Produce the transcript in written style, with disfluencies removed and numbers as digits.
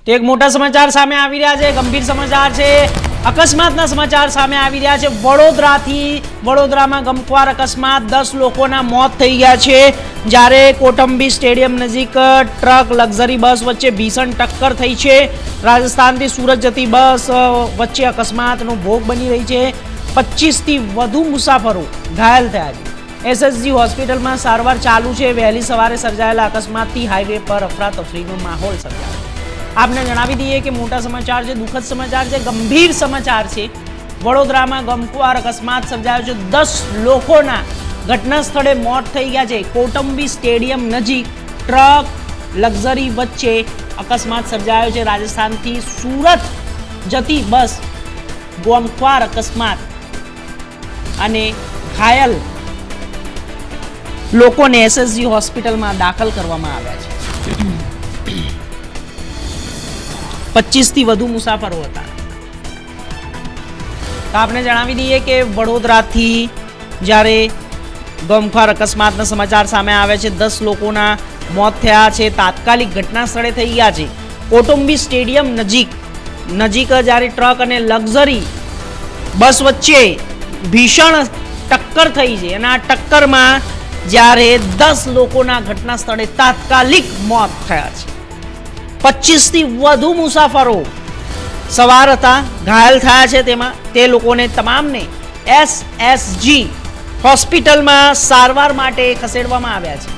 તો એક મોટા સમાચાર સામે આવી રહ્યા છે, ગંભીર સમાચાર છે, અકસ્માતના સમાચાર સામે આવી રહ્યા છે। વડોદરામાં ગમખ્વાર અકસ્માત, 10 લોકોના મોત થઈ ગયા છે। જ્યારે કોટંબી સ્ટેડિયમ નજીક ટ્રક લક્ઝરી બસ વચ્ચે ભીષણ ટક્કર થઈ છે। રાજસ્થાનથી સુરત જતી બસ વચ્ચે અકસ્માતનો ભોગ બની રહી છે। 25 થી વધુ મુસાફરો ઘાયલ થયા છે। એસએસજી હોસ્પિટલમાં સારવાર ચાલુ છે। વહેલી સવારે સર્જાયેલા અકસ્માતથી હાઈવે પર અફરાતફરીનો માહોલ સર્જાયો। आपने जणावी दीए कि मोटा समाचार है, दुखद समाचार है, गंभीर समाचार है। वडोदरा में गमख्वार अकस्मात सर्जायो छे। 10 लोकोना घटना स्थले मौत थई गया छे। कोटंबी स्टेडियम नजीक ट्रक लक्ઝરી वच्चे अकस्मात सर्जायो छे। राजस्थान थी सूरत जती बस गमख्वार अकस्मात अने घायल लोकोने एसएसजी होस्पिटल में दाखल करवामां आव्या छे। 25 થી વધુ મુસાફરો હતા। તો આપણે જણાવી દઈએ કે વડોદરાથી જ્યારે ગમખ્વાર અકસ્માતના સમાચાર સામે આવે છે, 10 લોકોના મોત થયા છે। તાત્કાલિક ઘટના સ્થળે થઈ ગયા છે। કોટંબી સ્ટેડિયમ નજીક જ્યારે ટ્રક અને લક્ઝરી બસ વચ્ચે ભીષણ ટક્કર થઈ છે અને આ ટક્કરમાં જ્યારે 10 લોકોના ઘટના સ્થળે તાત્કાલિક મોત થયા છે। 25 થી વધુ મુસાફરો સવાર હતા, ઘાયલ થયા છે। તે લોકોને તમામને એસએસજી હોસ્પિટલમાં સારવાર માટે ખસેડવામાં આવ્યા છે।